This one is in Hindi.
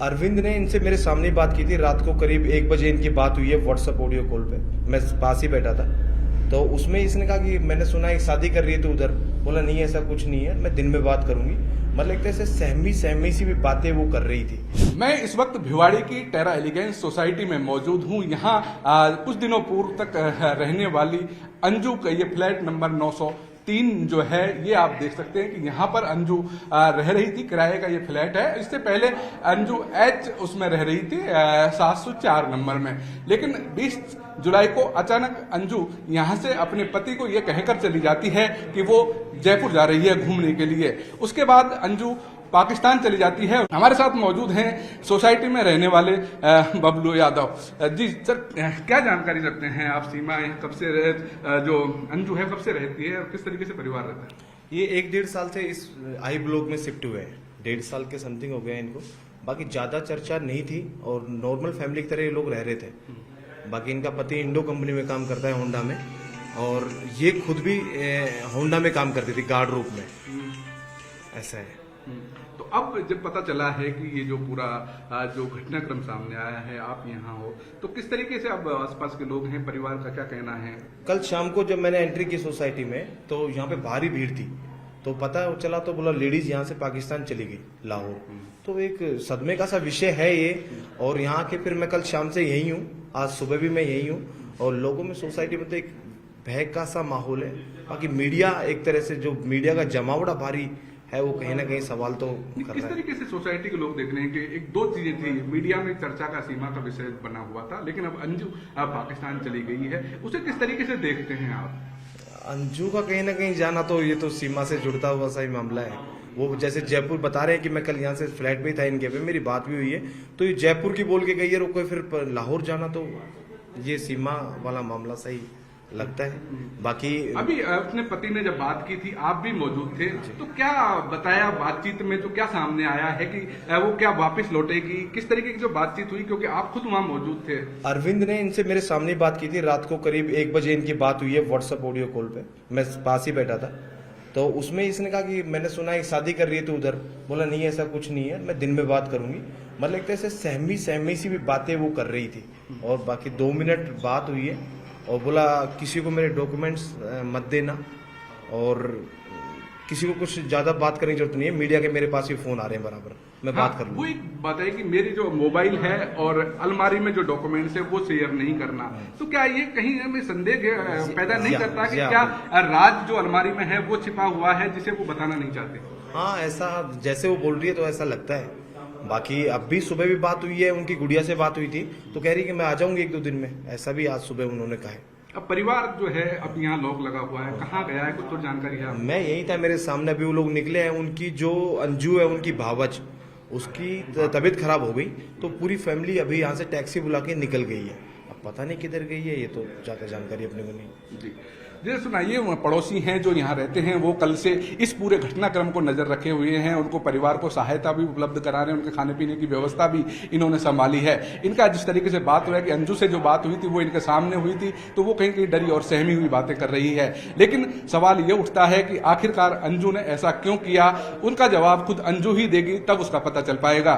अरविंद ने इनसे मेरे सामने ही बात की थी। रात को करीब 1 बजे इनकी बात हुई है व्हाट्सएप ऑडियो कॉल पे। मैं पास ही बैठा था, तो उसमें इसने कहा कि मैंने सुना है शादी कर रही है तो उधर। बोला नहीं ऐसा कुछ नहीं है, मैं दिन में बात करूंगी। मतलब एक तरह से सहमी सी भी बातें वो कर रही थी। मैं इस वक्त भिवाड़ी की टेरा एलिगेंस सोसाइटी में मौजूद हूँ। यहाँ कुछ दिनों पूर्व तक रहने वाली अंजू का ये फ्लैट नंबर 903 जो है, ये आप देख सकते हैं कि यहाँ पर अंजू रह रही थी। किराए का ये फ्लैट है। इससे पहले अंजू एच उसमें रह रही थी 704 नंबर में। लेकिन 20 जुलाई को अचानक अंजू यहाँ से अपने पति को ये कहकर चली जाती है कि वो जयपुर जा रही है घूमने के लिए। उसके बाद अंजू पाकिस्तान चली जाती है। हमारे साथ मौजूद हैं सोसाइटी में रहने वाले बबलू यादव जी। सर, क्या जानकारी रखते हैं आप? सीमाएं कब से जो अंजू है कब से रहती है और किस तरीके से परिवार रहता है? ये 1-1.5 साल से इस आई ब्लॉक में शिफ्ट हुए हैं। 1.5 साल के समथिंग हो गए हैं इनको। बाकी ज्यादा चर्चा नहीं थी और नॉर्मल फैमिली की तरह ये लोग रह रहे थे। बाकी इनका पति इंडो कंपनी में काम करता है, होंडा में, और ये खुद भी होंडा में काम करती थी गार्ड रूप में। ऐसा है। तो अब जब पता चला है कि ये जो पूरा जो घटनाक्रम सामने आया है, आप यहाँ हो, तो किस तरीके से अब आसपास के लोग हैं, परिवार का क्या कहना है? कल शाम को जब मैंने एंट्री की सोसाइटी में, तो यहाँ पे भारी भीड़ थी। तो पता चला तो बोला लेडीज यहाँ से पाकिस्तान चली गई, लाहौर। तो एक सदमे का सा विषय है ये। और यहाँ के फिर मैं कल शाम से यही हूँ, आज सुबह भी मैं यही हूँ। और लोगों में सोसाइटी में तो एक भय का सा माहौल है। बाकी मीडिया एक तरह से जो मीडिया का जमावड़ा भारी है, वो कहीं ना कहीं सवाल तो कर रहा है। किस तरीके से सोसाइटी के लोग देख रहे हैं कि एक दो चीजें थी, मीडिया में चर्चा का सीमा का विषय बना हुआ था, लेकिन अब अंजू पाकिस्तान चली गई है, उसे किस तरीके से देखते हैं आप? अंजू का कहीं ना कहीं जाना तो ये तो सीमा से जुड़ता हुआ सा ही मामला है। वो जैसे जयपुर बता रहे हैं कि मैं कल यहाँ से फ्लैट पे ही था, इनके पे मेरी बात भी हुई है, तो ये जयपुर की बोल के गई है, रोको फिर लाहौर जाना, तो ये सीमा वाला मामला सही लगता है। बाकी अभी अपने पति ने जब बात की थी, आप भी मौजूद थे, तो क्या बताया बातचीत में? तो क्या सामने आया है कि वो क्या वापस लौटेगी? किस तरीके की जो बातचीत हुई, क्योंकि आप खुद वहां मौजूद थे? अरविंद ने इनसे मेरे सामने बात की थी। रात को करीब 1 बजे इनकी बात हुई है व्हाट्सएप ऑडियो कॉल पे। मैं पास ही बैठा था, तो उसमें इसने कहा कि मैंने सुना है शादी कर रही है तो उधर। बोला नहीं ऐसा कुछ नहीं है, मैं दिन में बात करूंगी। मतलब एक तरह से सहमी सी भी बातें वो कर रही थी। और बाकी 2 मिनट बात हुई है और बोला किसी को मेरे डॉक्यूमेंट्स मत देना, और किसी को कुछ ज्यादा बात करने की जरूरत नहीं है। मीडिया के मेरे पास भी फोन आ रहे हैं बराबर, मैं बात कर लूँ। वो एक बात है कि मेरी जो मोबाइल है और अलमारी में जो डॉक्यूमेंट्स है वो शेयर नहीं करना, तो क्या ये कहीं हमें संदेह पैदा नहीं करता कि क्या राज जो अलमारी में है वो छिपा हुआ है जिसे वो बताना नहीं चाहते? हाँ, ऐसा जैसे वो बोल रही है तो ऐसा लगता है। बाकी अब भी सुबह भी बात हुई है, उनकी गुड़िया से बात हुई थी, तो कह रही कि मैं आ जाऊंगी 1-2 दिन में। ऐसा भी आज सुबह उन्होंने कहा है। अब परिवार जो है अब यहाँ लॉक लगा हुआ है, कहाँ गया है, कुछ तो जानकारी है? मैं यही था, मेरे सामने अभी वो लोग निकले हैं। उनकी जो अंजू है, उनकी भावज, उसकी तबीयत खराब हो गई, तो पूरी फैमिली अभी यहाँ से टैक्सी बुला के निकल गई है। अब पता नहीं किधर गई है, ये तो ज्यादा जानकारी अपने को नहीं। जी जी, सुनाइए। पड़ोसी हैं जो यहाँ रहते हैं, वो कल से इस पूरे घटनाक्रम को नजर रखे हुए हैं। उनको परिवार को सहायता भी उपलब्ध करा रहे हैं, उनके खाने पीने की व्यवस्था भी इन्होंने संभाली है। इनका जिस तरीके से बात हुआ है कि अंजू से जो बात हुई थी वो इनके सामने हुई थी, तो वो कहीं कहीं डरी और सहमी हुई बातें कर रही है। लेकिन सवाल ये उठता है कि आखिरकार अंजू ने ऐसा क्यों किया? उनका जवाब खुद अंजू ही देगी, तब उसका पता चल पाएगा।